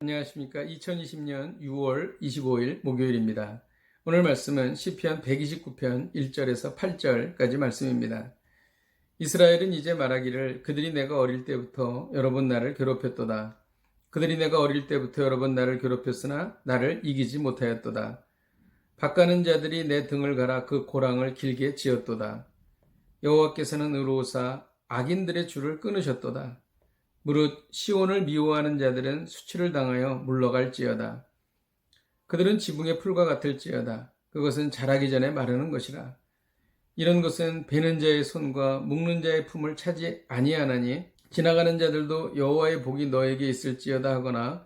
안녕하십니까. 2020년 6월 25일 목요일입니다. 오늘 말씀은 시편 129편 1절에서 8절까지 말씀입니다. 이스라엘은 이제 말하기를 그들이 내가 어릴 때부터 여러 번 나를 괴롭혔도다. 그들이 내가 어릴 때부터 여러 번 나를 괴롭혔으나 나를 이기지 못하였도다. 바까는 자들이 내 등을 갈아 그 고랑을 길게 지었도다. 여호와께서는 의로우사 악인들의 줄을 끊으셨도다. 무릇 시온을 미워하는 자들은 수치를 당하여 물러갈지어다. 그들은 지붕의 풀과 같을지어다. 그것은 자라기 전에 마르는 것이라. 이런 것은 베는 자의 손과 묶는 자의 품을 차지 아니하나니 지나가는 자들도 여호와의 복이 너에게 있을지어다 하거나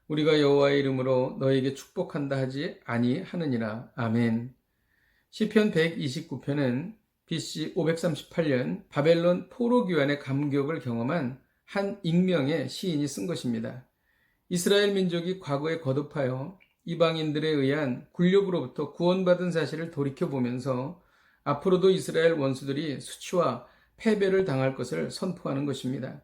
우리가 여호와의 이름으로 너에게 축복한다 하지 아니하느니라. 아멘. 시편 129편은 BC 538년 바벨론 포로 귀환의 감격을 경험한 한 익명의 시인이 쓴 것입니다. 이스라엘 민족이 과거에 거듭하여 이방인들에 의한 굴욕으로부터 구원받은 사실을 돌이켜보면서 앞으로도 이스라엘 원수들이 수치와 패배를 당할 것을 선포하는 것입니다.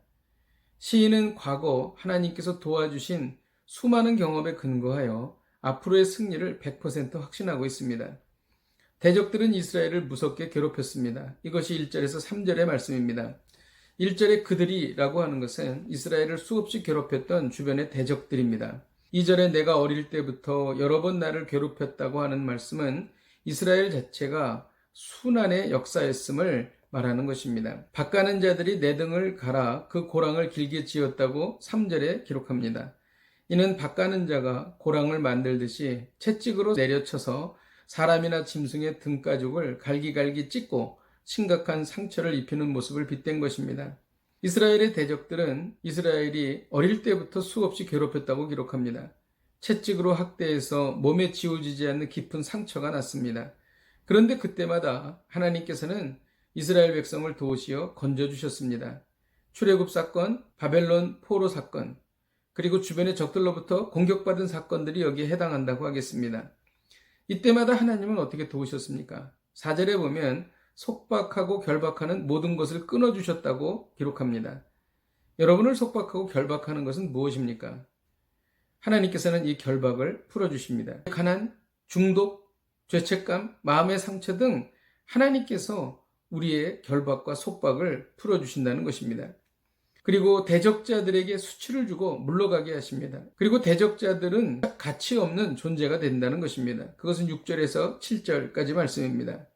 시인은 과거 하나님께서 도와주신 수많은 경험에 근거하여 앞으로의 승리를 100% 확신하고 있습니다. 대적들은 이스라엘을 무섭게 괴롭혔습니다. 이것이 1절에서 3절의 말씀입니다. 1절에 그들이라고 하는 것은 이스라엘을 수없이 괴롭혔던 주변의 대적들입니다. 2절에 내가 어릴 때부터 여러 번 나를 괴롭혔다고 하는 말씀은 이스라엘 자체가 순환의 역사였음을 말하는 것입니다. 바까는 자들이 내 등을 갈아 그 고랑을 길게 지었다고 3절에 기록합니다. 이는 바까는 자가 고랑을 만들듯이 채찍으로 내려쳐서 사람이나 짐승의 등가죽을 갈기갈기 찢고 심각한 상처를 입히는 모습을 빗댄 것입니다. 이스라엘의 대적들은 이스라엘이 어릴 때부터 수없이 괴롭혔다고 기록합니다. 채찍으로 학대해서 몸에 지워지지 않는 깊은 상처가 났습니다. 그런데 그때마다 하나님께서는 이스라엘 백성을 도우시어 건져주셨습니다. 출애굽 사건, 바벨론 포로 사건, 그리고 주변의 적들로부터 공격받은 사건들이 여기에 해당한다고 하겠습니다. 이때마다 하나님은 어떻게 도우셨습니까? 4절에 보면 속박하고 결박하는 모든 것을 끊어주셨다고 기록합니다. 여러분을 속박하고 결박하는 것은 무엇입니까? 하나님께서는 이 결박을 풀어주십니다. 가난, 중독, 죄책감, 마음의 상처 등 하나님께서 우리의 결박과 속박을 풀어주신다는 것입니다. 그리고 대적자들에게 수치를 주고 물러가게 하십니다. 그리고 대적자들은 가치 없는 존재가 된다는 것입니다. 그것은 6절에서 7절까지 말씀입니다.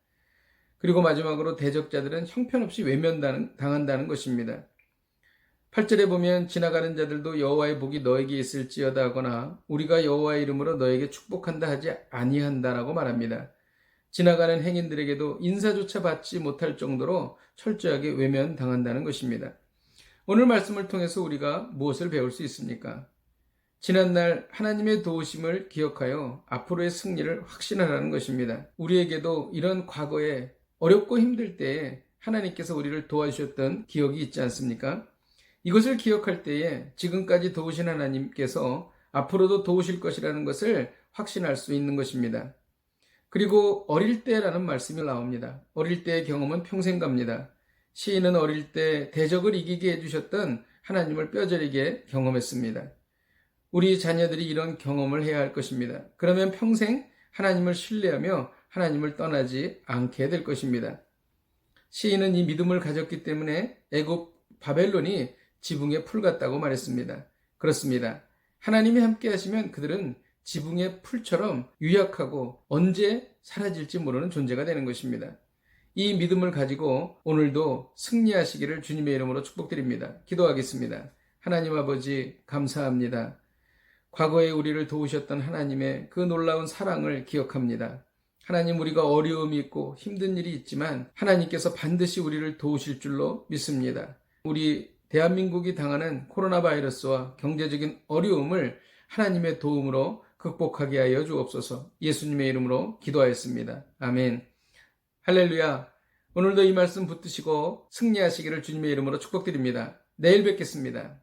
그리고 마지막으로 대적자들은 형편없이 외면당한다는 것입니다. 8절에 보면 지나가는 자들도 여호와의 복이 너에게 있을지어다 하거나 우리가 여호와의 이름으로 너에게 축복한다 하지 아니한다라고 말합니다. 지나가는 행인들에게도 인사조차 받지 못할 정도로 철저하게 외면당한다는 것입니다. 오늘 말씀을 통해서 우리가 무엇을 배울 수 있습니까? 지난날 하나님의 도우심을 기억하여 앞으로의 승리를 확신하라는 것입니다. 우리에게도 이런 과거에 어렵고 힘들 때에 하나님께서 우리를 도와주셨던 기억이 있지 않습니까? 이것을 기억할 때에 지금까지 도우신 하나님께서 앞으로도 도우실 것이라는 것을 확신할 수 있는 것입니다. 그리고 어릴 때라는 말씀이 나옵니다. 어릴 때의 경험은 평생 갑니다. 시인은 어릴 때 대적을 이기게 해주셨던 하나님을 뼈저리게 경험했습니다. 우리 자녀들이 이런 경험을 해야 할 것입니다. 그러면 평생 하나님을 신뢰하며 하나님을 떠나지 않게 될 것입니다. 시인은 이 믿음을 가졌기 때문에 애굽 바벨론이 지붕의 풀 같다고 말했습니다. 그렇습니다. 하나님이 함께 하시면 그들은 지붕의 풀처럼 유약하고 언제 사라질지 모르는 존재가 되는 것입니다. 이 믿음을 가지고 오늘도 승리하시기를 주님의 이름으로 축복드립니다. 기도하겠습니다. 하나님 아버지 감사합니다. 과거에 우리를 도우셨던 하나님의 그 놀라운 사랑을 기억합니다. 하나님, 우리가 어려움이 있고 힘든 일이 있지만 하나님께서 반드시 우리를 도우실 줄로 믿습니다. 우리 대한민국이 당하는 코로나 바이러스와 경제적인 어려움을 하나님의 도움으로 극복하게 하여 주옵소서. 예수님의 이름으로 기도하였습니다. 아멘. 할렐루야. 오늘도 이 말씀 붙드시고 승리하시기를 주님의 이름으로 축복드립니다. 내일 뵙겠습니다.